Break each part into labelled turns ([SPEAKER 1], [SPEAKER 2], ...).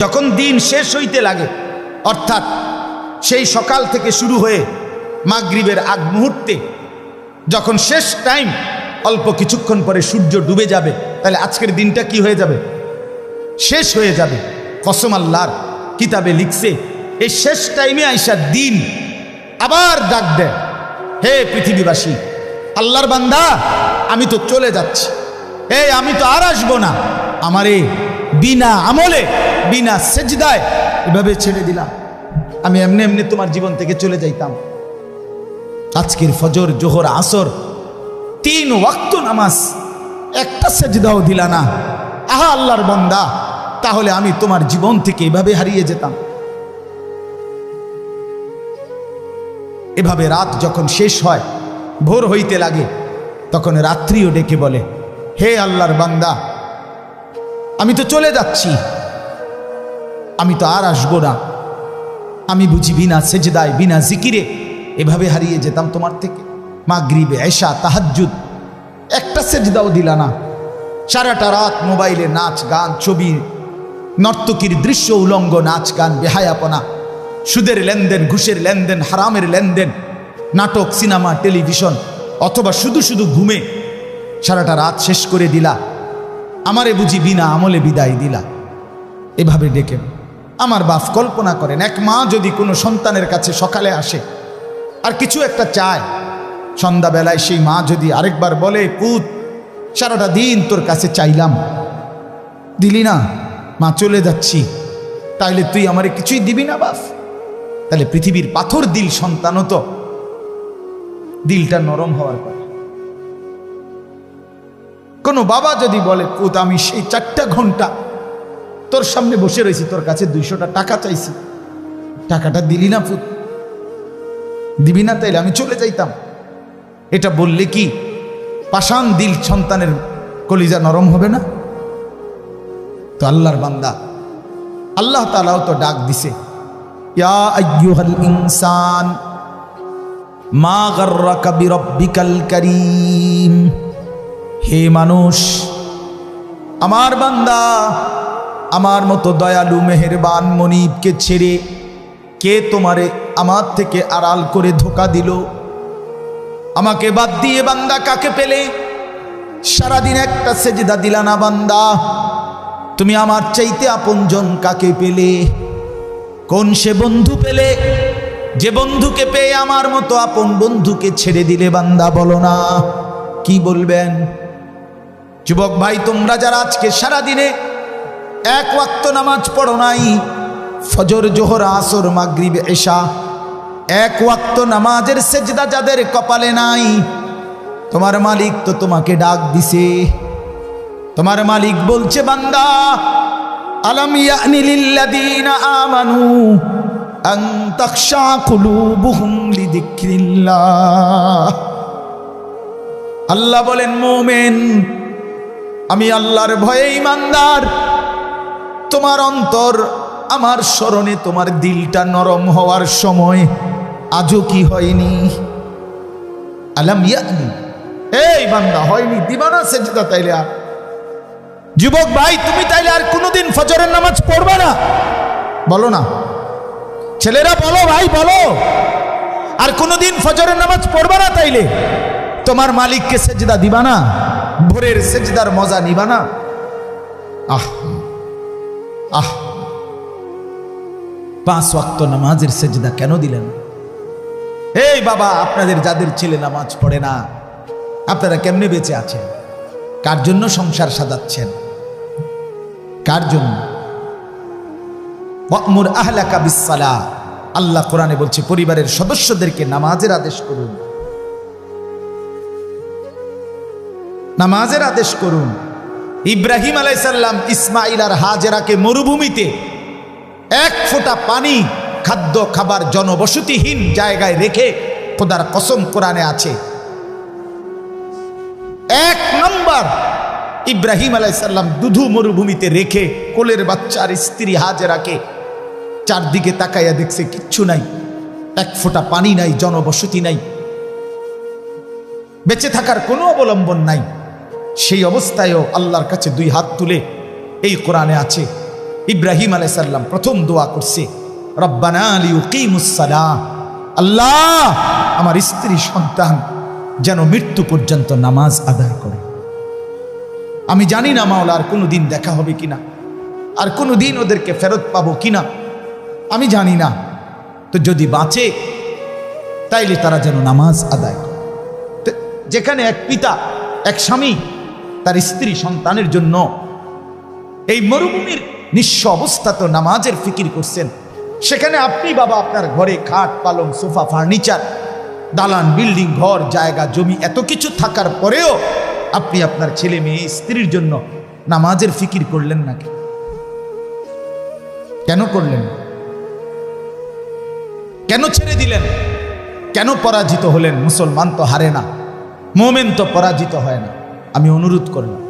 [SPEAKER 1] যখন দিন শেষ হইতে লাগে, অর্থাৎ সেই সকাল থেকে শুরু হয়ে মাগরিবের আগ মুহূর্তে যখন শেষ টাইম, অল্প কিছুক্ষণ পরে সূর্য ডুবে যাবে, তাহলে আজকের দিনটা কি হয়ে যাবে? শেষ হয়ে যাবে। কসম আল্লাহর, কিতাবে লিখছে এই শেষ টাইমে আইসা দিন আবার ডাক দেয়, হে পৃথিবীবাসী, আল্লাহর বান্দা আমি তো চলে যাচ্ছি, আমি তো আর আসবো না, আমারে বিনা আমলে বিনা সেজদায় এভাবে ছেড়ে দিলাম, আমি এমনি এমনি তোমার জীবন থেকে চলে যাইতাম। আজকের ফজর, জোহর, আসর 3 ওয়াক্ত নামাজ, একটা সেজদাও দিলা না। আহা আল্লাহর বান্দা, তাহলে আমি তোমার জীবন থেকে এভাবে হারিয়ে যেতাম। এভাবে রাত যখন শেষ হয়, ভোর হইতে লাগে, তখন রাত্রিও ডেকে বলে, হে আল্লাহর বান্দা আমি তো চলে যাচ্ছি, আমি তো আর আসবো না, আমি বুঝি বিনা সেজদায় বিনা জিকিরে এভাবে হারিয়ে যেতাম তোমার থেকে। মাগরিবে, এশা, তাহাজ্জুদ একটা সেজদাও দিলা না। সারাটা রাত মোবাইলে নাচ গান, ছবি, নর্তকীর দৃশ্য, উলঙ্গ নাচ গান, বেহায়াপনা, সুদের লেনদেন, ঘুষের লেনদেন, হারামের লেনদেন, নাটক, সিনেমা, টেলিভিশন, অথবা শুধু শুধু ঘুমে সারাটা রাত শেষ করে দিলা। আমারে বুঝি বিনা আমলে বিদায় দিলা। এভাবে ডেকে আমার বাপ কল্পনা করেন, এক মা যদি কোনো সন্তানের কাছে সকালে আসে আর কিছু একটা চায়, সন্ধ্যাবেলায় সেই মা যদি আরেকবার বলে, পুত সারাটা দিন তোর কাছে চাইলাম, দিলি না, মা চলে যাচ্ছি, তাইলে তুই আমারে কিছুই দিবি না বাপ? তাহলে পৃথিবীর পাথর দিল সন্তানও তো দিলটা নরম হওয়ার কথা। কোনো বাবা যদি বলে, পুত আমি সেই 4টা ঘন্টা তোর সামনে বসে রয়েছি, তোর কাছে 200টা টাকা চাইছি, টাকাটা দিলি না পুত, দিবি না, তাইলে আমি চলে যাইতাম। এটা বললে কি পাষাণ দিল সন্তানের কলিজা নরম হবে না? তো আল্লাহর বান্দা, আল্লাহ তাআলাও তো ডাক দিছে, ইয়া আইয়ুহাল ইনসান মা গাররাকা বিরাব্বিকাল কারীম, হে মানুষ, আমার বান্দা, আমার মতো দয়ালু মেহেরবান মনিবকে ছেড়ে কে তোমারে আমার থেকে আড়াল করে ধোঁকা দিল? আমাকে বাদ দিয়ে বান্দা কাকে পেলে? সারাদিন একটা সেজদা দিলা না বান্দা, তুমি আমার চাইতে আপনজন কাকে পেলে? কোন সে বন্ধু পেলে যে বন্ধুকে পেয়ে আমার মতো আপন বন্ধুকে ছেড়ে দিলে? বান্দা বলো না, কি বলবেন? যুবক ভাই, তোমরা যারা আজকে সারাদিনে 1 ওয়াক্ত নামাজ পড়ো নাই, ফজর, জোহর, আসর, মাগরিব, এশা, 1 ওয়াক্ত নামাজের সেজদা যাদের কপালে নাই, তোমার মালিক তো তোমাকে ডাক দিছে। তোমার মালিক বলছে, বান্দা আলাম ইয়ানি লিল্লাযীনা আমানু আন তাখশা কুলুবুহুম লিযিকরিল্লাহ। আল্লাহ বলেন, মুমিন, আমি আল্লাহর ভয়ে ঈমানদার, তোমার অন্তর আমার স্মরণে, তোমার দিলটা নরম হওয়ার সময় আজও কি হয়নি? আলাম ইয়ানি, এই বান্দা হয়নি, দিবা না সেজদা? তাইলে আর যুবক ভাই, তুমি তাইলে আর কোনোদিন ফজরের নামাজ পড়বা না? বলো না ছেলেরা, বলো ভাই, বলো, আর কোনোদিন ফজরের নামাজ পড়বা না? তাইলে তোমার মালিককে সেজদা দিবা না? ভোরের সেজদার মজা নিবা না? আহ আহ 5 ওয়াক্ত নামাজের সেজদা কেন দিলেন? এই বাবা, আপনাদের যাদের ছেলে নামাজ পড়ে না, আপনারা কেমনে বেঁচে আছেন? কার জন্য সংসার সাজাচ্ছেন? কার জন্য? ওয়া'মুর আহলাকা বিস-সালাহ, আল্লাহ কোরআনে বলছে পরিবারের সদস্যদেরকে নামাজের আদেশ করুন, নামাজের আদেশ করুন। ইব্রাহিম আলাইহিস সালাম ইসমাঈল আর হাজেরাকে মরুভূমিতে 1 ফোঁটা পানি, খাদ্য খাবার জনবসতিহীন জায়গায় রেখে, খোদার কসম কোরআনে আছে, 1 নম্বর ইব্রাহিম আলাইহিস সালাম দুধু মরুভূমিতে রেখে কোলের বাচ্চার স্ত্রী হাজেরাকে চারদিকে তাকাইয়া দেখছে কিচ্ছু নাই, 1 ফোঁটা পানি নাই, জনবসতি নাই, বেঁচে থাকার কোনো অবলম্বন নাই। সেই অবস্থায়ও আল্লাহর কাছে 2 হাত তুলে, এই কোরআনে আছে, ইব্রাহিম আলাইহিস সালাম প্রথম দোয়া করছে, রব্বানা লিউকিমুস সালাহ, আল্লাহ আমার স্ত্রী সন্তান যেন মৃত্যু পর্যন্ত নামাজ আদায় করে। আমি জানি না মাওলা আর কোনোদিন দেখা হবে কিনা, আর কোনোদিন ওদেরকে ফেরত পাবো কিনা আমি জানি না, তো যদি বাঁচে তাইলে তারা যেন নামাজ আদায় করে। যেখানে এক পিতা এক স্বামী তার স্ত্রী সন্তানের জন্য এই মরুভূমির নিঃস্ব অবস্থা তো নামাজের ফিকির করছেন, সেখানে আপনি বাবা আপনার ঘরে খাট পালং সোফা ফার্নিচার দালান বিল্ডিং ঘর জায়গা জমি এত কিছু থাকার পরেও আপনি আপনার ছেলে মেয়ে স্ত্রীর জন্য নামাজের ফিকির করলেন নাকি? কেন করলেন? কেন ছেড়ে দিলেন? কেন পরাজিত হলেন? মুসলমান তো হারে না, মোমেন তো পরাজিত হয় না। আমি অনুরোধ করলাম,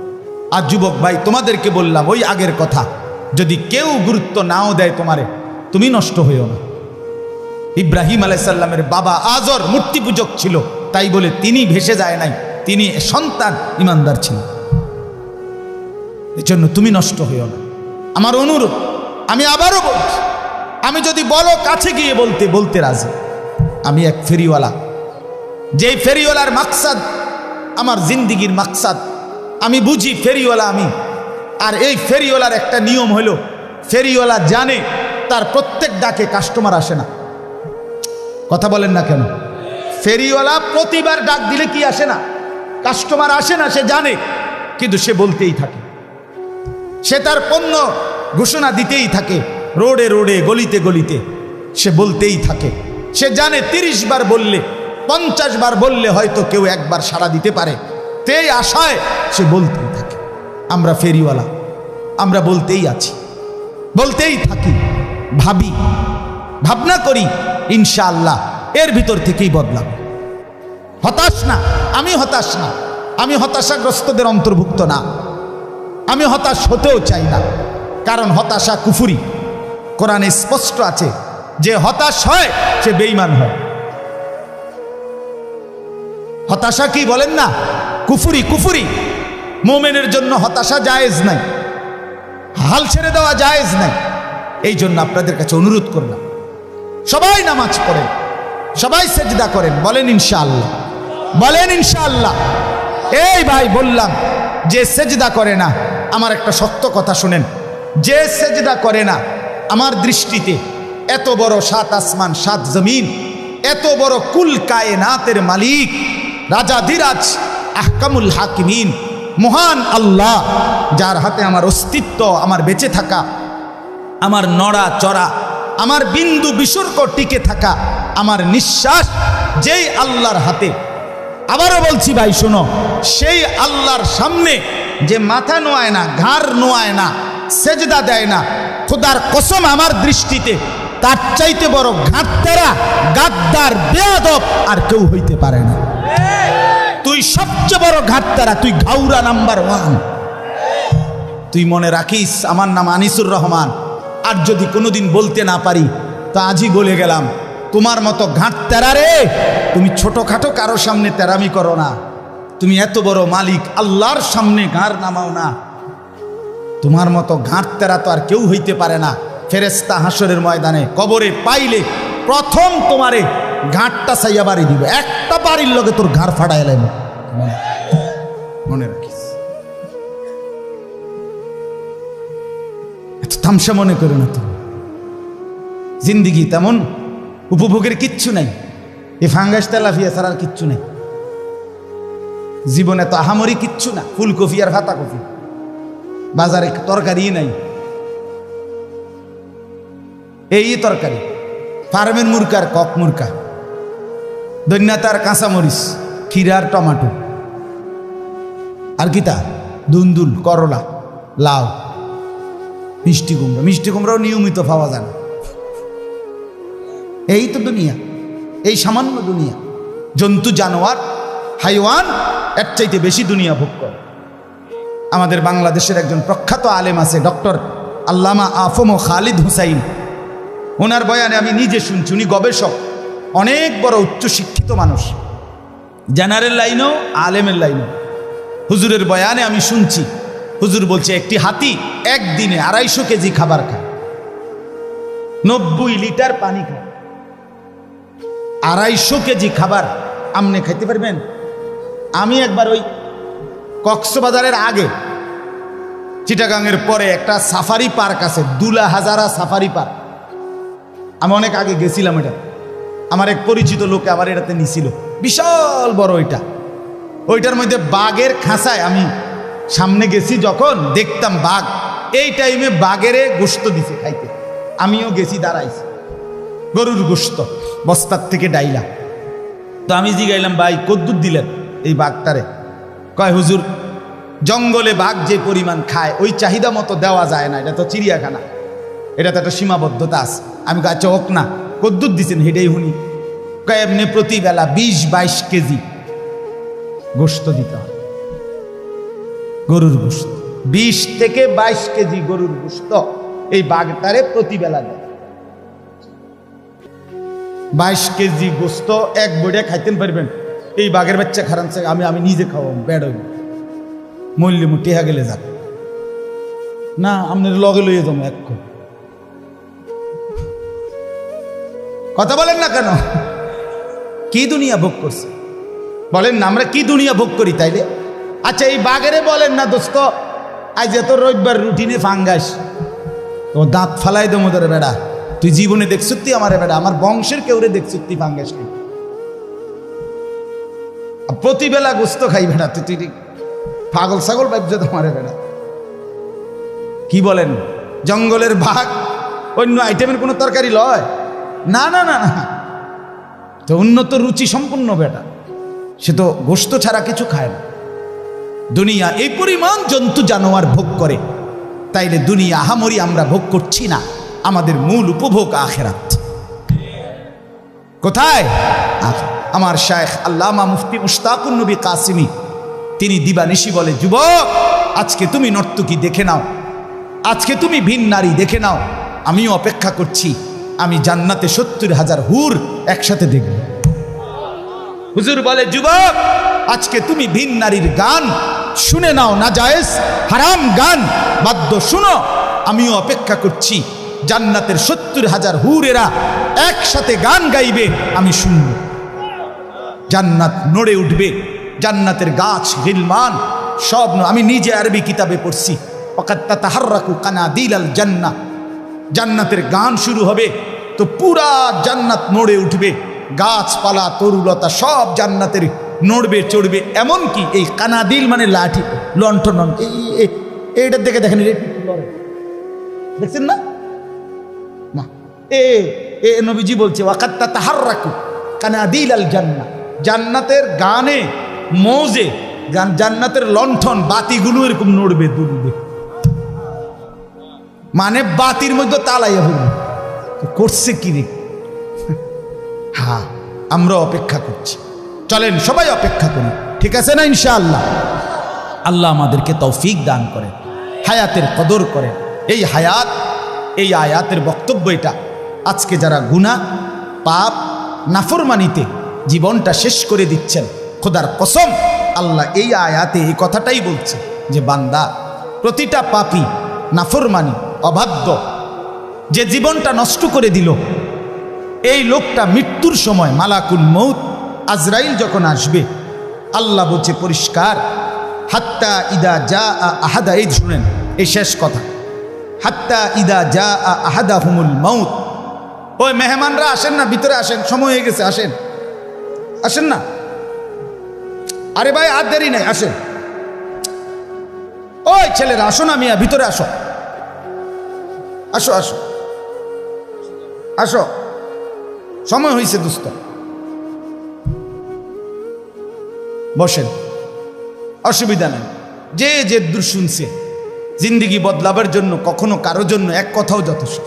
[SPEAKER 1] আর যুবক ভাই তোমাদেরকে বললাম ওই আগের কথা, যদি কেউ গুরুত্ব নাও দেয় তোমারে, তুমি নষ্ট হইও না। ইব্রাহিম আলাইহিস সালামের বাবা আজর মূর্তি পূজক ছিল, তাই বলে তিনি ভেসে যায় নাই, তিনি সন্তান ইমানদার ছিলেন। এজন্য তুমি নষ্ট হইও না। আমার অনুরোধ, আমি আবারও বলছি, আমি যদি বলো কাছে গিয়ে বলতে বলতে রাজি। আমি এক ফেরিওয়ালা, যেই ফেরিওয়ালার মাকসাদ আমার জিন্দিগির মাকসাদ, আমি বুঝি ফেরিওয়ালা আমি। আর এই ফেরিওয়ালার একটা নিয়ম হলো, ফেরিওয়ালা জানে তার প্রত্যেক ডাকে কাস্টমার আসে না। কথা বলেন না কেন? ফেরিওয়ালা প্রতিবার ডাক দিলে কি আসে না? কাস্টমার আসে না, সে জানে, কিন্তু সে বলতেই থাকে, সে তার পণ্য ঘোষণা দিতেই থাকে, রোডে রোডে গলিতে গলিতে সে বলতেই থাকে। সে জানে 30 বার বললে 50 বার বললে হয়তো কেউ একবার সাড়া দিতে পারে, সেই আশায় সে বলতেই থাকে। আমরা ফেরিওয়ালা, আমরা বলতেই আছি, বলতেই থাকি, ভাবি, ভাবনা করি, ইনশাআল্লাহ এর ভিতর থেকেই বদলাবে। হতাশ না, আমি হতাশ না, আমি হতাশাগ্রস্তদের অন্তর্ভুক্ত না, আমি হতাশ হতেও চাই না, কারণ হতাশা কুফরি। কোরআনে স্পষ্ট আছে, যে হতাশ হয় সে বেঈমান হয়। হতাশা কি বলেন না? কুফরি, কুফরি। মুমিনের জন্য হতাশা জায়েজ নাই, হাল ছেড়ে দেওয়া জায়েজ নাই। এই জন্য আপনাদের কাছে অনুরোধ করলাম, সবাই নামাজ পড়েন, সবাই সেজদা করেন, বলেন ইনশাআল্লাহ, বলেন ইনশাআল্লাহ। এই ভাই বললাম, যে সেজদা করে না, আমার একটা সত্য কথা শুনেন, যে সেজদা করে না, আমার দৃষ্টিতে এত বড় 7 আসমান 7 জমিন, এত বড় কুল কায়নাতের মালিক, রাজাধিরাজ, আহকামুল হাকিমিন, মহান আল্লাহ, যার হাতে আমার অস্তিত্ব, আমার বেঁচে থাকা, আমার নড়া চড়া, আমার বিন্দু বিসর্গ টিকে থাকা, আমার নিঃশ্বাস যেই আল্লাহর হাতে। আবারও বলছি ভাই শোনো, সেই আল্লাহর সামনে যে মাথা নোয়ায় না, ঘাড় নোয়ায় না, সেজদা দেয় না, খোদার কসম আমার দৃষ্টিতে তার চাইতে বড় ঘাটতেরা, গাদ্দার, বেয়াদব আর কেউ হইতে পারে না। তুই সবচেয়ে বড় ঘাটতেরা, তুই ঘাউরা নাম্বার 1। তুই মনে রাখিস, আমার নাম আনিসুর রহমান, আর যদি কোনোদিন বলতে না পারি তা আজই বলে গেলাম, তোমার মতো ঘাটতেরা রে, তুমি ছোটখাটো কারো সামনে তেরামি করো না, তুমি এত বড় মালিক আল্লাহর সামনে ঘাড় নামাও না। তোমার মতো ঘাটতেরা তো আর কেউ হইতে পারে না। ফেরেশতা হাসরের ময়দানে কবরে পাইলে প্রথম তোমারে ঘাটটা চাইয়া বাড়ি দিবে, একটা বাড়ির লগে তোর ঘাড় ফাটাই এলাম, মনে রাখিস। এত তামসা মনে করো না। তুমি জিন্দিগি তেমন উপভোগের কিচ্ছু নাই, এ ফাঙ্গাস তেলাফিয়া ছাড়ার কিচ্ছু নেই জীবনে, তো আহামরি কিচ্ছু না, ফুলকপি আর ভাতা কপি, বাজারে তরকারি নাই, এই তরকারি, ফার্মের মুরকার কক মুরকা, দৈন্যাতার কাঁচামরিচ, ক্ষীরার টমাটো, আর কি তা দুন্দুল, করলা, লাউ, মিষ্টি কুমড়া। মিষ্টি কুমড়াও নিয়মিত পাওয়া যায় না। এই তো দুনিয়া, এই সামান্য দুনিয়া। জন্তু জানোয়ার হাইওয়ান এর চাইতে বেশি দুনিয়া ভোগ করে। আমাদের বাংলাদেশের একজন প্রখ্যাত আলেম আছে, ডক্টর আল্লামা আফম খালিদ হুসাইন, ওনার বয়ানে আমি নিজে শুনছি, উনি গবেষক, অনেক বড় উচ্চশিক্ষিত মানুষ, জেনারেল লাইনও আলেমের লাইনও। হুজুরের বয়ানে আমি শুনছি, হুজুর বলছে একটি হাতি একদিনে 250 কেজি খাবার খায়, 90 লিটার পানি খায়। 250 কেজি খাবার আপনি খাইতে পারবেন? আমি একবার ওই কক্সবাজারের আগে চিটাগাংয়ের পরে একটা সাফারি পার্ক আছে, দুলা হাজারা সাফারি পার্ক। আমি অনেক আগে গেছিলাম। এটা আমার এক পরিচিত লোকে আবার এটাতে নিছিল। বিশাল বড় ওইটার মধ্যে বাঘের খাঁচায় আমি সামনে গেছি, যখন দেখতাম বাঘ, এই টাইমে বাঘেরে গোশত দিছে খাইতে। আমিও গেছি, দাঁড়াইছি, গরুর গোশত বস্তার থেকে ডাইলা। তো আমি জিগাইলাম, ভাই কদ্দুর দিলেন এই বাঘটারে? কয় হুজুর, জঙ্গলে বাঘ যে পরিমাণ খায় ওই চাহিদা মতো দেওয়া যায় না, এটা তো চিড়িয়াখানা, এটা তো একটা সীমাবদ্ধতা আছে। আমি আচ্ছা হোক না, কদ্দুর দিছেন হেডেই হুনি? কয় এমনি প্রতি বেলা 20-22 কেজি গোশত দিতে হয়, গরুর গোশত। 20 থেকে 22 কেজি গরুর গোশত এই বাঘটারে প্রতি বেলা দেয়। 22 কেজি গোশত এক বইটা খাইতেন পারবেন? এই বাঘের বাচ্চা খারানছে, আমি নিজে খাওয়াম, বেড হইব, মূল্য টেহা গেলে যাক না, আপনার লগে লইয়ে যাবো এক। কথা বলেন না কেন? কি দুনিয়া ভোগ করছে বলেন না, আমরা কি দুনিয়া ভোগ করি তাইলে? আচ্ছা এই বাঘেরে বলেন না, দোস্ত আজ এত রবিবার রুটিনে ফাঙ্গাস, তো দাঁত ফালাই দেবো তোর বেড়া, তুই জীবনে দেখছ তুই আমার বেড়া, আমার বংশের কেউরে দেখছ তুই ফাঙ্গাস খাই, প্রতিবেলা গোস্ত খাই বেড়া, তুই পাগল ছাগল ব্যবসা তোমার বেড়া। কি বলেন? জঙ্গলের বাঘ অন্য আইটেমের কোনো তরকারি লয় না, না না না, তো উন্নত রুচি সম্পন্ন বেটা, সে তো গোস্ত ছাড়া কিছু খায় না। দুনিয়া এই পরিমাণ জন্তু জানোয়ার ভোগ করে, তাইলে দুনিয়া আহামরি আমরা ভোগ করছি না, আমাদের মূল উপভোগ আখিরাত। কোথায়? আমার শায়েখ আল্লামা মুফতি মুশতাকুন নবী কাসিমি তিনি দিবানিশি বলে, যুবক আজকে তুমি নর্তকী দেখে নাও, আজকে তুমি ভিন নারী দেখে নাও, আমিও অপেক্ষা করছি, আমি জান্নাতে 70,000 হুর একসাথে দেখব। হুজুর বলে, যুবক আজকে তুমি ভিন নারীর গান শুনে নাও, না জায়েজ হারাম গান বাদ্য শুনো, আমিও অপেক্ষা করছি, জান্নাতের 70,000 হুরেরা একসাথে গান গাইবে, আমি শুনব, জান্নাত নড়ে উঠবে, জান্নাতের গাছ গিলমান সব। আমি নিজে আরবি কিতাবে পড়ছি, ওয়াকাত তাতাহাররাকু কানাদিলাল জান্নাহ, জান্নাতের গান শুরু হবে তো পুরা জান্নাত নড়ে উঠবে, গাছপালা তরুলতা সব জান্নাতের নড়বে চড়বে। এমনকি এই কানাদিল মানে লাঠি, লণ্ঠন, এইটার দিকে দেখেন, দেখছেন না? এ নবীজি বলছে, ওয়াকাত তাতাহাররাকু কানাদিলাল জান্নাহ, জান্নাতের গানে মৌজে জান্নাতের লণ্ঠন বাতিগুলো এরকম নড়বে দুলবে, মানে বাতির মধ্যে তালাইয়া হইল। করছে কি রে? হ্যাঁ, আমরা অপেক্ষা করছি, চলেন সবাই অপেক্ষা করি, ঠিক আছে না? ইনশাআল্লাহ আল্লাহ আমাদেরকে তৌফিক দান করেন, হায়াতের কদর করেন। এই হায়াত, এই আয়াতের বক্তব্য এটা, আজকে যারা গুনাহ পাপ নাফরমানিতে জীবনটা শেষ করে দিচ্ছেন, খোদার কসম আল্লাহ এই আয়াতে এই কথাটাই বলছে যে বান্দা, প্রতিটা পাপী নাফরমানি অবাধ্য যে জীবনটা নষ্ট করে দিল, এই লোকটা মৃত্যুর সময় মালাকুল মউত আজরাইল যখন আসবে, আল্লাহ বলছে পরিষ্কার, হাত্তা ইদা জা আহাদা, এই শুনেন এই শেষ কথা, হাত্তা ইদা জা আহাদাহুমুল মউত, ওই মেহমানরা আসেন না, ভিতরে আসেন, সময় হয়ে গেছে, আসেন আসেন না, আরে ভাই আর দেরি নেই, আসেন, ওই ছেলেরা আসো না মিয়া, ভিতরে আসো, আসো আসো আসো, সময় হয়েছে দোস্ত, বসেন, অসুবিধা নেই। যে দূর শুনছে, জিন্দিগি বদলাবার জন্য কখনো কারো জন্য এক কথাও যথেষ্ট।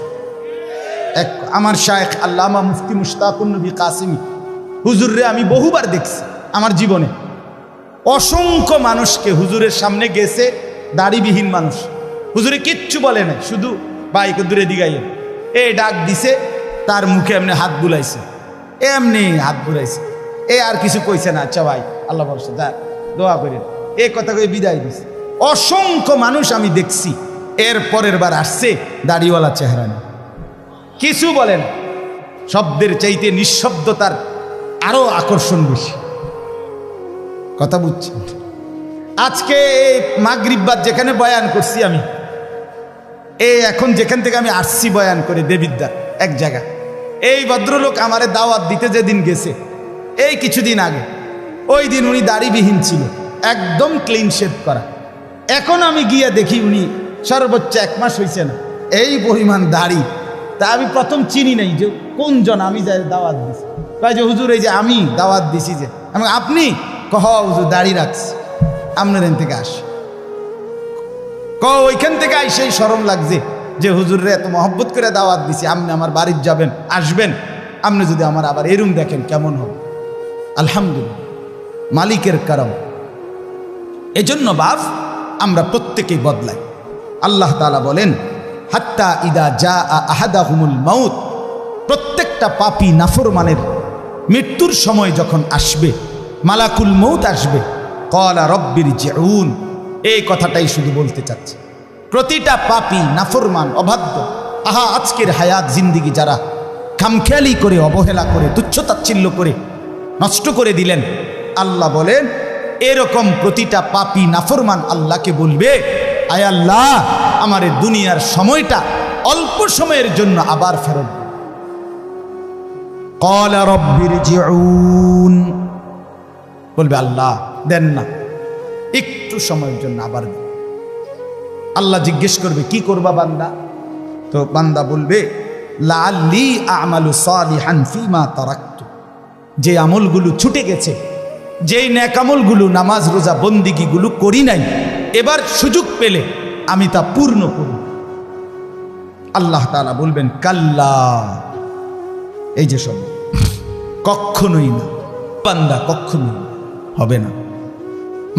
[SPEAKER 1] এক আমার শায়েখ আল্লামা মুফতি মুশতাকুন নবী কাসিমি হুজুররে আমি বহুবার দেখছি আমার জীবনে, অসংখ্য মানুষকে হুজুরের সামনে গেছে, দাড়িবিহীন মানুষ, হুজুরে কিচ্ছু বলে নাই, শুধু বাইক দূরে দিগাইয়ে এ ডাক দিছে, তার মুখে এমনি হাত বুলাইছে, এমনি হাত বুলাইছে, এ আর কিছু কইছে না, আচ্ছা ভাই আল্লাহ ভরসা, দোয়া করেন, এই কথা কয়ে বিদায় দিছে। অসংখ্য মানুষ আমি দেখছি, এর পরের বার আসছে দাড়িওয়ালা চেহারা নেই, কিছু বলে না। শব্দের চাইতে নিঃশব্দতার আরো আকর্ষণ বেশি। কথা বুঝছেন? আজকে এই মাগরিববাদ যেখানে বয়ান করছি আমি, এখন যেখান থেকে আমি আসছি বয়ান করে দেবিদ্যার এক জায়গা, এই ভদ্রলোক আমারে দাওয়াত দিতে যেদিন গেছে, এই কিছুদিন আগে, ওই দিন উনি দাড়িবিহীন ছিল, একদম ক্লিন শেভ করা। এখন আমি গিয়ে দেখি উনি সর্বোচ্চ 1 মাস হয়েছে না, এই পরিমাণ দাড়ি। তা আমি প্রথম চিনি নাই যে কোনজন আমি যাই দাওয়াত দিছি। কয় যে হুজুর এই যে আমি দাওয়াত দিছি। যে আমি আপনি কহ হুজুর দাড়ি রাখছি, আপনার এখান থেকে আসি, ওইখান থেকে সেই শরম লাগছে যে হুজুরে এত মহব্বত করে দাওয়াত দিছি, আপনি আমার বাড়ির যাবেন, আসবেন, আপনি যদি আমার আবার এরম দেখেন কেমন হবে। আলহামদুলিল্লাহ, মালিকের কারম। এজন্য বাপ আমরা প্রত্যেকেই বদলাই। আল্লাহ তাআলা বলেন, হাত্তা ইদা জা আহাদাহুমুল মাউত, প্রত্যেকটা পাপী নাফরমানের মৃত্যুর সময় যখন আসবে, মালাকুল মউত আসবে, ক্বালা রব্বিরজিউন, এই কথাটাই শুধু বলতে চাচ্ছে। প্রতিটা পাপী নাফরমান অবাধ্য, আজকের হায়াত জিন্দিগি যারা খামখেয়ালি করে, অবহেলা করে, তুচ্ছতাচ্ছিল্য করে নষ্ট করে দিলেন, আল্লাহ বলেন এরকম প্রতিটা পাপী নাফরমান আল্লাহকে বলবে, আয় আল্লাহ, আমার দুনিয়ার সময়টা অল্প সময়ের জন্য আবার ফেরত দিন। ক্বালা রব্বিরজিউন, বলবে আল্লাহ দেন না, একটু সময়ের জন্য আবার দিন। আল্লাহ জিজ্ঞেস করবে, কি করবা বান্দা? তো বান্দা বলবে, লাআল্লি আমালু সালিহান ফিমা তারাকতু, যে আমলগুলো ছুটে গেছে, যেই নেক আমলগুলো, নামাজ রোজা বন্দিগিগুলো করি নাই, এবার সুযোগ পেলে আমি তা পূর্ণ করব। আল্লাহ তাআলা বলবেন, কাল্লা, এই যে সব কখনোই না বান্দা, কখনোই হবে না।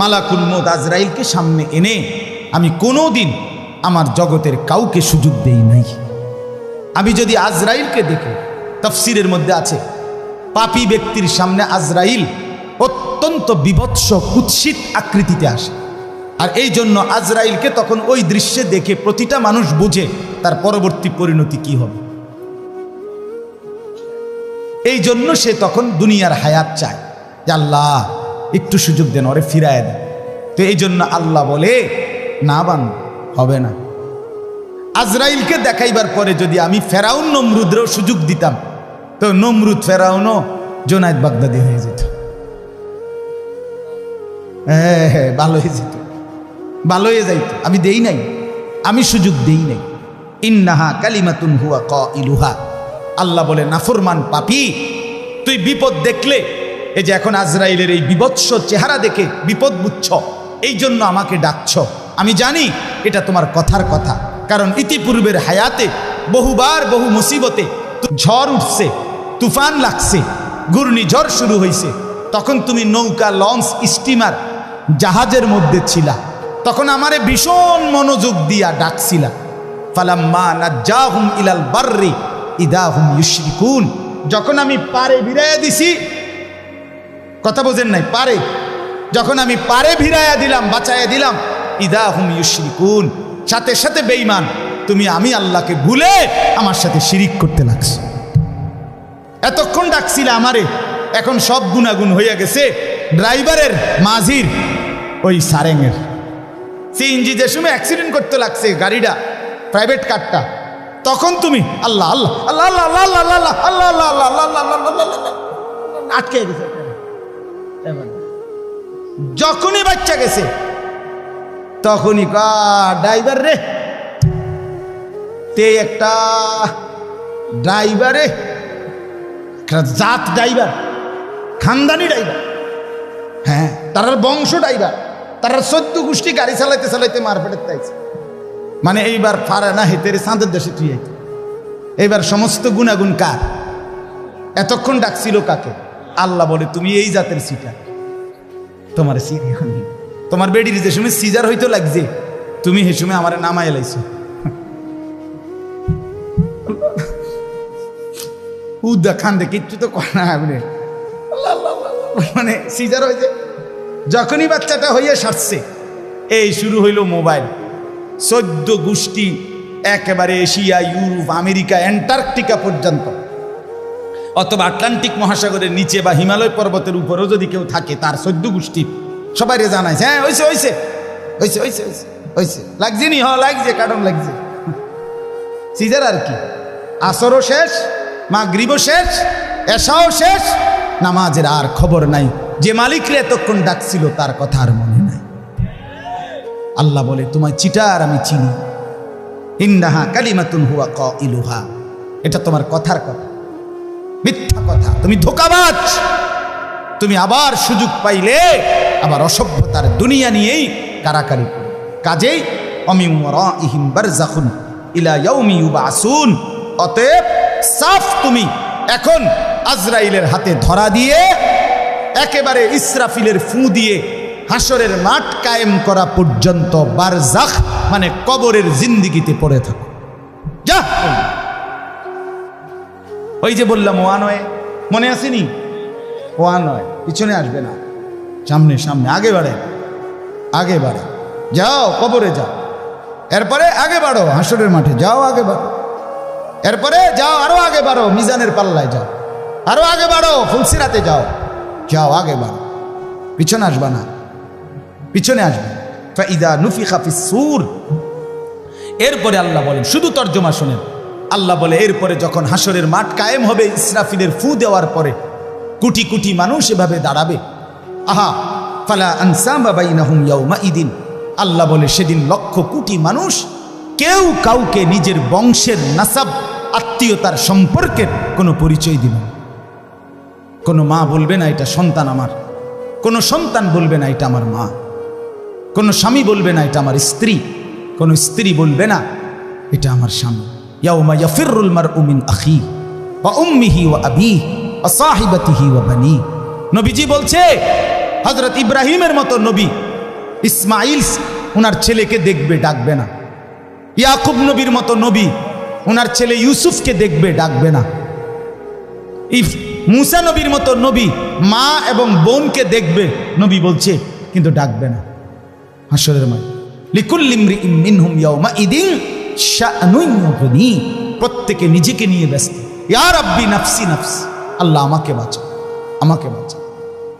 [SPEAKER 1] মালাকুল মউত আজরাইলকে সামনে এনে আমি কোনোদিন আমার জগতের কাউকে সুযোগ দেই নাই। আমি যদি আজরাইলকে দেখি, তাফসীরের মধ্যে আছে, পাপী ব্যক্তির সামনে আজরাইল অত্যন্ত বিভৎস কুৎসিত আকৃতিতে আসে। আর এই জন্য আজরাইলকে তখন ওই দৃশ্যে দেখে প্রতিটা মানুষ বুঝে তার পরবর্তী পরিণতি কি হবে। এই জন্য সে তখন দুনিয়ার হায়াত চায়, যে আল্লাহ একটু সুযোগ দেন, ওরে ফিরায় দেন। তো এই জন্য আল্লাহ বলে, না বান্দা, হবে না। আজরাইলকে দেখাইবার পরে যদি আমি ফেরাউন নমরুদেরও সুযোগ দিতাম, তো নমরুদ ফেরাউনও জোনায়েদ বাগদাদি হয়ে যেত। হ্যাঁ, ভালো হয়ে যেত, ভালো হয়ে যাইত। আমি দেই নাই, আমি সুযোগ দেই নাই। ইন্নাহা কালিমাতুন হুয়া কাইলুহা, আল্লাহ বলে নাফরমান পাপী, তুই বিপদ দেখলে, এই যে এখন আজরাইলের এই বিভৎস চেহারা দেখে বিপদ বুঝছ, এই জন্য আমাকে ডাকছ। আমি জানি এটা তোমার কথার কথা, কারণ ইতিপূর্বের হায়াতে বহুবার বহু মুসিবতে ঝড় উঠছে, তুফান লাগছে, ঘূর্ণিঝড় শুরু হয়েছে, তখন তুমি নৌকা, লঞ্চ, স্টিমার, জাহাজের মধ্যে ছিলা, তখন আমারে ভীষণ মনোযোগ দিয়া ডাকছিলা। ফালাম্মা নাজ্জাহুম ইলাল বাররি ইদা হুম ইউশরিকুন, যখন আমি পারে ভিড়াইয়া দিছি, কথা বোঝেন নাই, পারে যখন আমি পারে ভিড়াইয়া দিলাম, বাঁচাইয়া দিলাম, ইদা হুম ইউশরিকুন, সাথে সাথে বেঈমান তুমি আমি আল্লাহকে ভুলে আমার সাথে শিরিক করতে লাগছো। এতক্ষণ ডাকছিলে আমারে, এখন সব গুনাগুন হইয়া গেছে ড্রাইভারের, মাঝির, ওই সারেঙের। সিএনজি যে সময় অ্যাক্সিডেন্ট করতে লাগছে গাড়িটা, প্রাইভেট কারটা, তখন তুমি আল্লাহ আল্লাহ আল্লাহ আল্লাহ আল্লাহ আল্লাহ আল্লাহ আল্লাহ আল্লাহ আল্লাহ আল্লাহ আটকে গেছে। যখনই বাচ্চা গেছে তখনই ড্রাইভার রে, তে একটা ড্রাইভারে, জাত ড্রাইভার, খানদানি ড্রাইভার, হ্যাঁ, তার বংশ ড্রাইভার, তার 14 গোষ্ঠী গাড়ি চালাইতে চালাইতে মারপেটের তাইছে। মানে এইবার ফারা না হেতেরে চাঁদের দেশে তুই, এইবার সমস্ত গুণাগুণ কার? এতক্ষণ ডাকছিল কাকে? আল্লাহ বলে, তুমি এই জাতের সিটার, তোমার তোমার বেডির যে সময় সিজার হইতো লাগছে, তুমি সে সময় আমার নামায় লাইছো। উদা খান দে কিচ্ছু তো কর না, মানে সিজার হয়েছে। যখনই বাচ্চাটা হইয়া সারছে, এই শুরু হইল মোবাইল। 14 গোষ্ঠী একেবারে এশিয়া, ইউরোপ, আমেরিকা, অ্যান্টার্কটিকা পর্যন্ত, অথবা আটলান্টিক মহাসাগরের নিচে বা হিমালয় পর্বতের উপরেও যদি কেউ থাকে, তার 14 গোষ্ঠী সবাই জানাইছে, হ্যাঁ হয়েছে হয়েছে হয়েছে হয়েছে হয়েছে হয়েছে, লাগছে নি? লাগছে, কারণ লাগছে। সিজার আর কি, আসরও শেষ, মাগরিবও শেষ, এশাও শেষ, নামাজের আর খবর নাই। যে মালিকরে এতক্ষণ ডাকছিল তার কথা আর মনে নাই। আল্লাহ বলে, তোমায় চিটার আমি চিনি। ইন্নাহা কালিমাতুন হুয়া কাইলুহা, এটা তোমার কথার কথা, মিথ্যা কথা, তুমি ধোঁকাবাজ। তুমি আবার সুযোগ পাইলে আবার অসভ্যতার দুনিয়া নিয়েই কারাকারি করো। কাজেই অমিন ওয়ারাইহিম বারযাখুন ইলা ইয়াউমি ইউবাসুন, অতএব সাফ তুমি এখন আজরাইলের হাতে ধরা দিয়ে একেবারে ইসরাফিলের ফু দিয়ে হাসরের মাঠ কায়েম করা পর্যন্ত বারজাখ মানে কবরের জিন্দিগিতে পড়ে থাকো। যা, ওই যে বললাম ওয়া নয়, মনে আসেনি? ওয়া নয়, পিছনে আসবে না, সামনে সামনে, আগে বাড়ে, আগে বাড়ে, যাও কবরে যাও, এরপরে আগে বাড়ো হাসরের মাঠে যাও, আগে বাড়ো, এরপরে যাও আরো আগে বাড়ো মিজানের পাল্লায় যাও, আরো আগে বাড়ো ফুলসিরাতে যাও, যাও আগে বাড়ো, পিছনে আসবা না, পিছনে আসবে। ফাইদা নুফিখা ফিস সূর, এরপরে আল্লাহ বলেন, শুধু তর্জমা শুনেন, আল্লাহ বলে এরপরে যখন হাসরের মাঠ কায়েম হবে ইসরাফিলের ফু দেওয়ার পরে কোটি কোটি মানুষ এভাবে দাঁড়াবে। আহা ফালা আনসাবা বাইনাহুম ইয়াউমাইদিন, আল্লাহ বলে সেদিন লক্ষ কোটি মানুষ কেউ কাউকে নিজের বংশের নাসাব আত্মীয়তার সম্পর্কের কোনো পরিচয় দিবে না। কোনো মা বলবে না এটা সন্তান আমার, কোনো সন্তান বলবে না এটা আমার মা, কোনো স্বামী বলবে না এটা আমার স্ত্রী, কোনো স্ত্রী বলবে না এটা আমার স্বামী। ইয়াউমা ইয়াফিরুল মারউ মিন আখি ওয়া উম্মিহি ওয়া আবিহি ওয়া সাহিবাতিহি ওয়া বানি। নবীজি বলছে, হযরত ইব্রাহিমের মতো নবী ইসমাইল ওনার ছেলেকে দেখবে, ডাকবে না। ইয়াকুব নবীর মতো নবী ওনার ছেলে ইউসুফকে দেখবে, ডাকবে না। মুসা নবীর মতো নবী মা এবং বোনকে দেখবে, নবী বলছে, কিন্তু ডাকবে না হাসরের মাঠে। লিকুল্লি ইমরিইন মিনহুম ইয়াউমাইদিন শাআনুন ইউগনি, প্রত্যেকে নিজেকে নিয়ে ব্যস্ত। ইয়া রাব্বি নাফসি নাফসি, আল্লাহ আমাকে বাঁচাও, আমাকে বাঁচাও।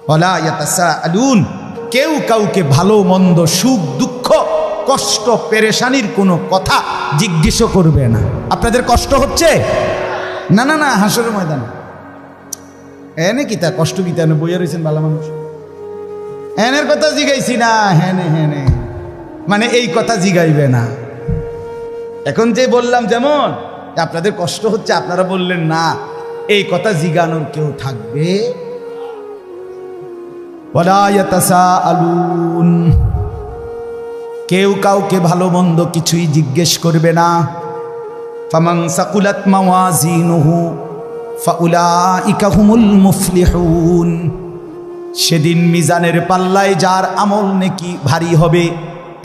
[SPEAKER 1] ওয়ালা ইয়াতাসাআলুন, কেউ কাউকে ভালো মন্দ, সুখ দুঃখ, কষ্ট পেরেশানির কোনো কথা জিজ্ঞেস করবে না। আপনাদের কষ্ট হচ্ছে? না না না, হাসরের ময়দানে এনে কি তা কষ্ট কি তা বইয়া রয়েছেন ভালো মানুষ, এনের কথা জিগাইছি না, হ্যানে হ্যানে মানে এই কথা জিগাইবে না। এখন যে বললাম যেমন আপনাদের কষ্ট হচ্ছে, আপনারা বললেন না, এই কথা জিগানোর কেউ থাকবে? ওয়ালা ইয়াতাসাআলুন, কেউ কাউকে ভালো মন্দ কিছুই জিজ্ঞেস করবে না। ফামান সাকুলাত মাওয়াজিনুহু ফাউলাইকা হুমুল মুফলিহুন, সেদিন মিজানের পাল্লায় যার আমল নেকি ভারী হবে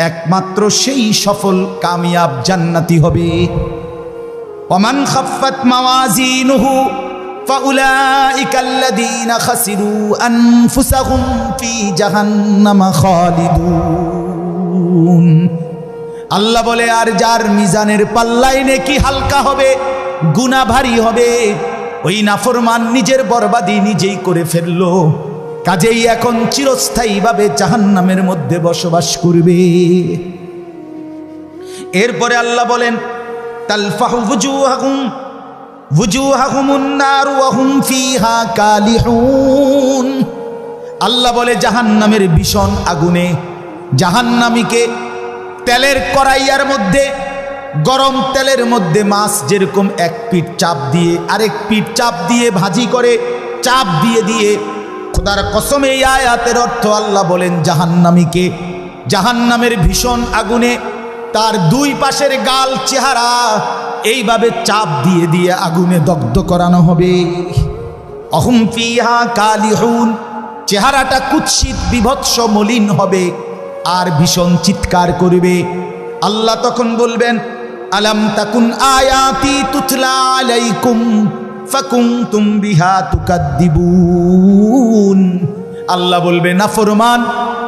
[SPEAKER 1] একমাত্র সেই সফল কামিয়াব জান্নাতি হবে। ওয়ামান খাফফাত মাওয়াজিনুহু ফাউলাইকাল্লাযীনা খাসিরু আনফুসাহুম ফি জাহান্নামা খালিদুন। আল্লাহ বলে, আর যার মিজানের পাল্লায় নেকি হালকা হবে, গুনাহ ভারী হবে, ওই নাফরমান নিজের বরবাদি নিজেই করে ফেললো, কাজেই এখন চিরস্থায়ীভাবে জাহান্নামের মধ্যে বসবাস করবে। এরপরে আল্লাহ বলেন, তালফাহু wujuhahumun nar wa hum fiha kalihun, আল্লাহ বলে জাহান্নামের ভীষণ আগুনে জাহান্নামীকে তেলের কড়াইয়ার মধ্যে, গরম তেলের মধ্যে মাছ যেরকম এক পিঠ চাপ দিয়ে আরেক পিঠ চাপ দিয়ে ভাজি করে চাপ দিয়ে দিয়ে, খোদার কসম এই আয়াতের অর্থ আল্লাহ বলেন জাহান্নামীকে জাহান্নামের ভীষণ আগুনে তার দুই পাশের গাল চেহারা এইভাবে চাপ দিয়ে দিয়ে আগুনে দগ্ধ করানো হবে। অহুম ফিহা কালিহুন, চেহারাটা কুৎসিত বিভৎস মলিন হবে আর ভীষণ চিৎকার করবে। আল্লাহ তখন বলবেন, আলাম তাকুন আয়াতি তুতলা আলাইকুম ফাকুনতুম বিহা তুকাদ্দিবুন। আল্লাহ বলবে, নাফরমান,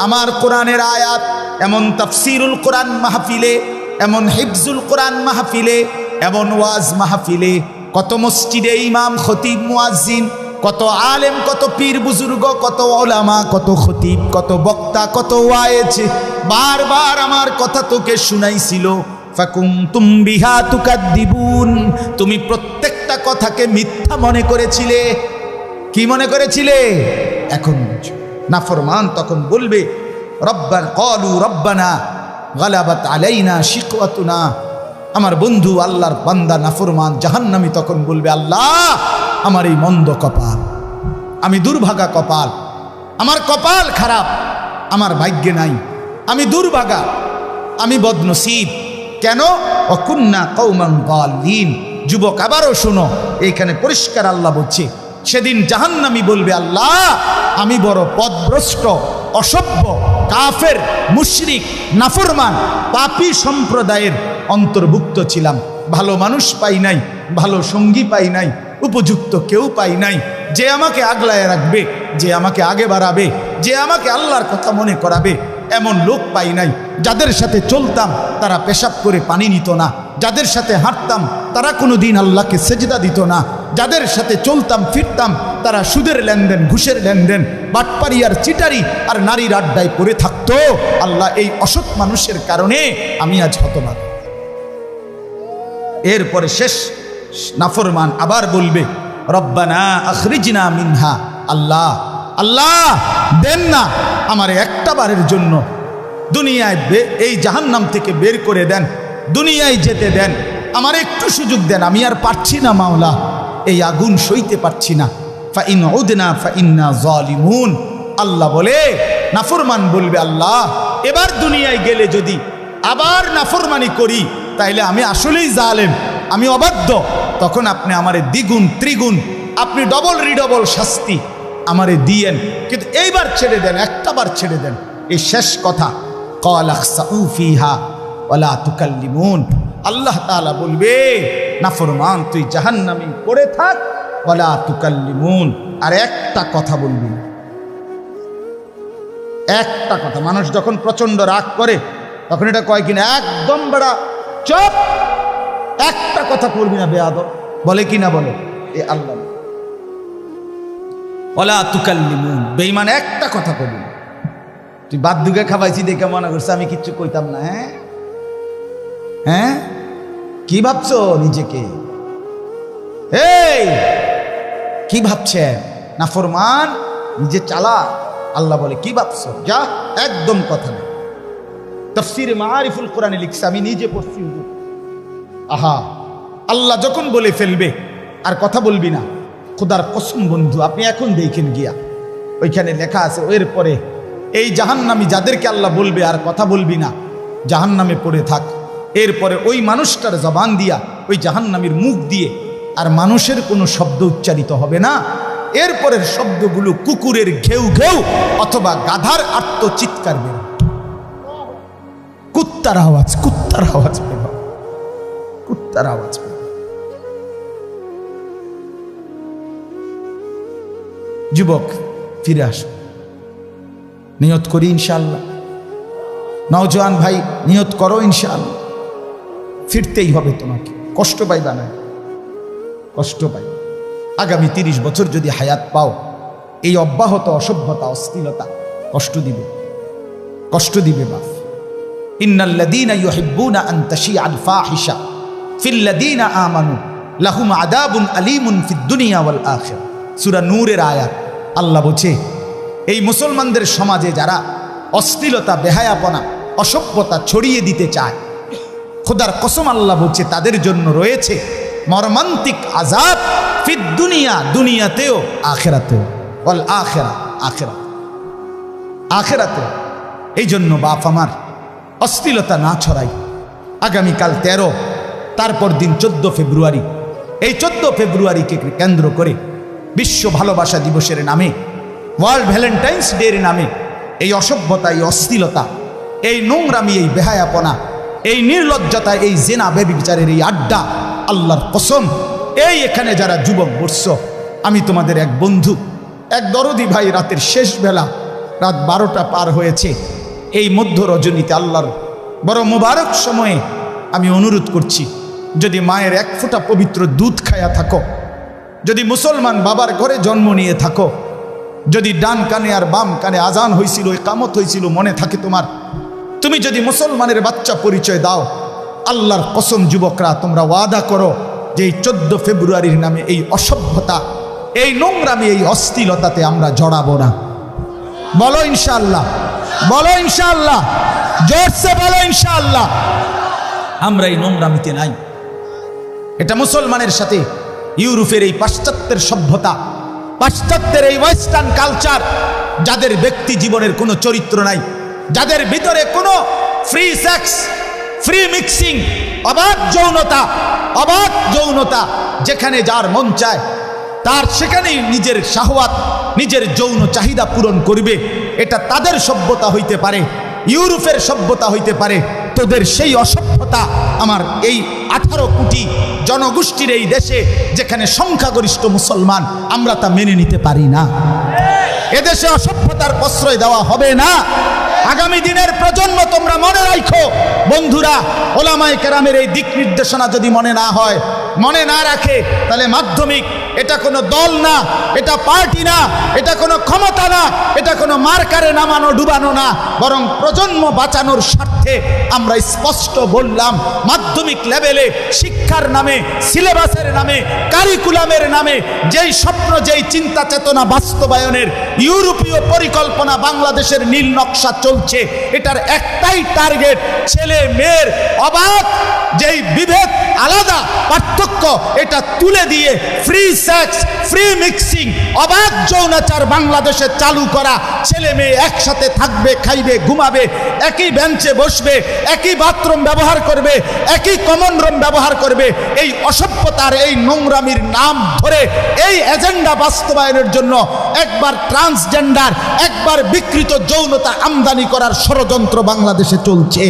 [SPEAKER 1] আমার কোরআনের আয়াত এমন তাফসিরুল কোরআন মাহফিলে, এমন হিফজুল কোরআন মাহফিলে, এমন ওয়াজ মাহফিলে, কত মসজিদে ইমাম খতিব মুয়াজ্জিন, কত আলেম, কত পীর বুজুর্গ, কত ওলামা, কত খতিব, কত বক্তা, কত ওয়াইজ বারবার আমার কথা তোকে শুনাইছিল। ফাকুনতুম বিহা তুকাদ্দিবুন, তুমি প্রত্যেকটা কথাকে মিথ্যা মনে করেছিলে। কি মনে করেছিলে? এখন নাফরমান তখন বলবে রব্বানা ক্বালু রব্বানা গালাবাত আলাইনা শিকওয়াতুনা। আমার বন্ধু আল্লাহর বান্দা নাফরমান জাহান্নামী তখন বলবে, আল্লাহ আমার এই মন্দ কপাল, আমি দুর্ভাগা কপাল, আমার কপাল খারাপ, আমার ভাগ্যে নাই, আমি দুর্ভাগা, আমি বদনসিব। কেন? অকুন্না কওমান দাল্লিন। যুবক আবারও শোনো, এইখানে পরিষ্কার আল্লাহ বলছে, সেদিন জাহান্নামী বলবে, আল্লাহ আমি বড় পথভ্রষ্ট, অসভ্য, কাফের, মুশরিক, নাফরমান, পাপী সম্প্রদায়ের অন্তর্ভুক্ত ছিলাম। ভালো মানুষ পাই নাই, ভালো সঙ্গী পাই নাই, উপযুক্ত কেউ পাই নাই, যে আমাকে আগলায় রাখবে, যে আমাকে আগে বাড়াবে, যে আমাকে আল্লাহর কথা মনে করাবে, এমন লোক পাই নাই। যাদের সাথে চলতাম তারা পেশাব করে পানি নিত না, যাদের সাথে হাঁটতাম তারা কোনো দিন আল্লাহকে সেজদা দিত না, যাদের সাথে চলতাম ফিরতাম তারা সুদের লেনদেন, ঘুষের লেনদেন, বাটপারি আর চিটারি আর নারীর আড্ডায় পড়ে থাকতো। আল্লাহ এই অসৎ মানুষের কারণে আমি আজ হতভাগা। এরপরে শেষ নাফরমান আবার বলবে, রব্বানা আখরিজনা মিনহা। আল্লাহ আল্লাহ দেন না আমার একটা বারের জন্য দুনিয়ায় এই জাহান্নাম থেকে বের করে দেন, দুনিয়ায় যেতে দেন, আমার একটু সুযোগ দেন, আমি আর পারছি না মাওলা, এই আগুন সইতে পারছি না। ফাইন উদনা ফাইন্না যালিমুন। আল্লাহ বলে, নাফরমান বলবে, আল্লাহ এবার দুনিয়ায় গেলে যদি আবার নাফরমানি করি তাইলে আমি আসলেই জালেম, আমি অবাধ্য, তখন আপনি আমারে দ্বিগুণ ত্রিগুণ, আপনি ডবল রিডবল শাস্তি আমারে দিয়েন, কিন্তু এইবার ছেড়ে দেন, একটা বার ছেড়ে দেন। এই শেষ কথা, ক্বালা খসাউ ফিহা ওয়ালা তুকাল্লিমুন। আল্লাহ তাআলা বলবে, নাফরমান তুই জাহান্নামে পড়ে থাক, ওয়ালা তুকাল্লিমুন, আর একটা কথা বলবি না, একটা কথা। মানুষ যখন প্রচন্ড রাগ করে তখন এটা কয় কিনা, একদম বড়া চুপ, একটা কথা করবি না বেয়াদব, বলে কিনা বলে? এ আল্লাহ ওয়ালা তুকাল্লিমুন, বেঈমান একটা কথা করবি না। তুই বাদ দুগে খাবাইছি দেখে মনে করছে আমি কিচ্ছু কইতাম না। হ্যাঁ হ্যাঁ, কি ভাবছো নিজেকে? এই কি ভাবছে? নাফরমান নিজে চালা। আল্লাহ বলে, কি ভাবছো? যা, একদম কথা নেই। তাফসীরে মাআরিফুল কোরআনে লিখছে, আমি নিজে পড়ছি। আহা, আল্লাহ যখন বলে ফেলবে আর কথা বলবি না, খোদার কসম বন্ধু, আপনি এখন দেখেন গিয়া ওইখানে লেখা আছে, এরপরে এই জাহান্নামী যাদেরকে আল্লাহ বলবে আর কথা বলবি না, জাহান্নামে পড়ে থাক, এরপরে ওই মানুষটার জবান দিয়া, ওই জাহান্নামীর মুখ দিয়ে আর মানুষের কোনো শব্দ উচ্চারিত হবে না। এরপরের শব্দগুলো কুকুরের ঘেউ ঘেউ অথবা গাধার আর্তচিৎকার বের, কুত্তার আওয়াজ, কুত্তার আওয়াজ বের, কুত্তার আওয়াজ বের। যুবক ফিরে আসো, নিয়ত করি ইনশাআল্লাহ। নওজোয়ান ভাই নিয়ত করো ইনশাআল্লাহ, ফিরতেই হবে তোমাকে। কষ্ট পাইবা না, কষ্ট পাই। আগামী 30 বছর যদি হায়াত পাও, এই অব্যাহত অসভ্যতা, অশ্লীলতা কষ্ট দিবে, কষ্ট দিবে বাপ। ইন্নাল্লাযীনা ইউহিব্বুনা আন তাশিআল ফাহিশা ফিল্লাযীনা আমানু লাহুম আযাবুন আলীমুন ফিদ দুনিয়া ওয়াল আখিরাহ। সূরা নূরের আয়াত। আল্লাহ বলছে, এই মুসলমানদের সমাজে যারা অশ্লীলতা, বেহায়াপনা, অসভ্যতা ছড়িয়ে দিতে চায়, খোদার কসম আল্লাহ বলছে তাদের জন্য রয়েছে মর্মান্তিক আযাব ফিদ দুনিয়া, দুনিয়াতেও, আখিরাতেও, ওয়াল আখিরাহ, আখিরাত, আখিরাতেও। এই জন্য বাপ আমার, অশ্লীলতা না ছড়াই। আগামীকাল 13, তারপর দিন 14 ফেব্রুয়ারি। এই 14 ফেব্রুয়ারিকে কেন্দ্র করে বিশ্ব ভালোবাসা দিবসের নামে, ওয়ার্ল্ড ভ্যালেন্টাইন্স ডের নামে এই অসভ্যতা, এই অশ্লীলতা, এই নোংরামি, এই বেহায়াপনা, এই নির্লজ্জতা, এই জেনা ব্যভিচারের এই আড্ডা, আল্লাহর কসম, এই এখানে যারা যুবক বসছ, আমি তোমাদের এক বন্ধু, এক দরদি ভাই, রাতের শেষ বেলা রাত 12টা পার হয়েছে। এই মধ্য রজনীতে আল্লাহর বড় মুবারক সময়ে আমি অনুরোধ করছি, যদি মায়ের এক ফোঁটা পবিত্র দুধ খায়া থাকো, যদি মুসলমান বাবার ঘরে জন্ম নিয়ে থাকো, যদি ডান কানে আর বাম কানে আজান হয়েছিল, ইকামত হয়েছিল মনে থাকে তোমার, তুমি যদি মুসলমানের বাচ্চা পরিচয় দাও, আল্লাহর কসম যুবকরা তোমরা ওয়াদা করো যে এই 14 ফেব্রুয়ারির নামে এই অসভ্যতা, এই নোংরামি, এই অশ্লীলতাতে আমরা জড়াবো না। বলো ইনশাআল্লাহ, বলো ইনশাআল্লাহ, জোরসে বলো ইনশাআল্লাহ। আমরা এই নোংরামিতে নাই। এটা মুসলমানের সাথে ইউরোপের এই পাশ্চাত্যের সভ্যতা, পাশ্চাত্যের এই ওয়েস্টার্ন কালচার, যাদের ব্যক্তি জীবনের কোনো চরিত্র নাই, যাদের ভিতরে কোনো ফ্রি সেক্স, ফ্রি মিক্সিং, অবাধ যৌনতা, যেখানে যার মন চায় তার সেখানেই নিজের শাহওয়াত, নিজের যৌন চাহিদা পূরণ করবে, এটা তাদের সভ্যতা হইতে পারে, ইউরোপের সভ্যতা হইতে পারে। তোদের সেই অসভ্যতা আমার এই 18 কোটি জনগোষ্ঠীর এই দেশে, যেখানে সংখ্যাগরিষ্ঠ মুসলমান, আমরা তা মেনে নিতে পারি না। এদেশে অসভ্যতার প্রশ্রয় দেওয়া হবে না। আগামী দিনের প্রজন্ম তোমরা মনে রাখো বন্ধুরা, ওলামায়ে কেরামের এই দিক নির্দেশনা যদি মনে না হয়, মনে না রাখে, তাহলে মাধ্যমিক এটা কোনো দল না, এটা পার্টি না, এটা কোনো ক্ষমতা না, এটা কোনো মার্কারে নামানো ডুবানো না, বরং প্রজন্ম বাঁচানোর স্বার্থে আমরা স্পষ্ট বললাম, মাধ্যমিক লেভেলে শিক্ষার নামে, সিলেবাসের নামে, কারিকুলামের নামে যেই স্বপ্ন, যেই চিন্তা চেতনা বাস্তবায়নের ইউরোপীয় পরিকল্পনা বাংলাদেশের নীল নকশা চলছে, এটার একটাই টার্গেট, ছেলে মেয়ের অবাধ যেই বিভেদ, আলাদা পার্থক্য, এটা তুলে দিয়ে ফ্রি সেক্স, ফ্রি মিক্সিং, অবাধ যৌনাচার বাংলাদেশে চালু করা। ছেলে মেয়ে একসাথে থাকবে, খাইবে, ঘুমাবে, একই বেঞ্চে বসবে, একই বাথরুম ব্যবহার করবে, একই কমন রুম ব্যবহার করবে। এই অসভ্যতার, এই নোংরামির নাম ধরে এই এজেন্ডা বাস্তবায়নের জন্য একবার ট্রান্সজেন্ডার, একবার বিকৃত যৌনতা আমদানি করার ষড়যন্ত্র বাংলাদেশে চলছে।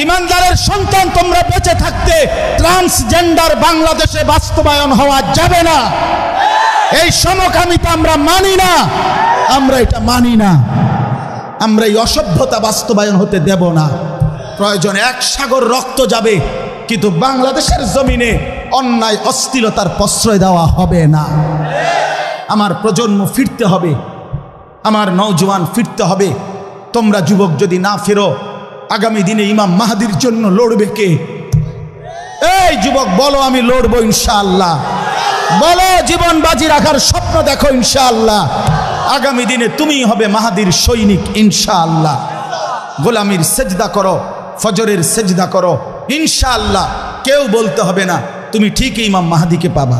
[SPEAKER 1] ইমানদারের সন্তান, তোমরা বেঁচে থাকতে ট্রান্সজেন্ডার বাংলাদেশে বাস্তবায়ন হওয়া যাবে না। এই সমকামিতা আমরা মানি না, আমরা এটা মানি না। আমরা এই অসভ্যতা বাস্তবায়ন হতে দেব না। প্রয়োজনে 1 সাগর রক্ত যাবে, কিন্তু বাংলাদেশের জমিনে অন্যায় অশ্লীলতার প্রশ্রয় দেওয়া হবে না। আমার প্রজন্ম ফিরতে হবে, আমার নওজোয়ান ফিরতে হবে। তোমরা যুবক যদি না ফেরো, আগামী দিনে ইমাম মাহদির জন্য লড়বে কে? এই যুবক বলো, আমি লড়বো ইনশাআল্লাহ। বলো, জীবন বাজি রাখার স্বপ্ন দেখো ইনশাআল্লাহ। আগামী দিনে তুমিই হবে মাহদির সৈনিক ইনশাআল্লাহ। গোলামির সেজদা করো, ফজরের সেজদা করো ইনশাআল্লাহ। কেউ বলতে হবে না তুমি ঠিকই ইমাম মাহদিকে পাবা।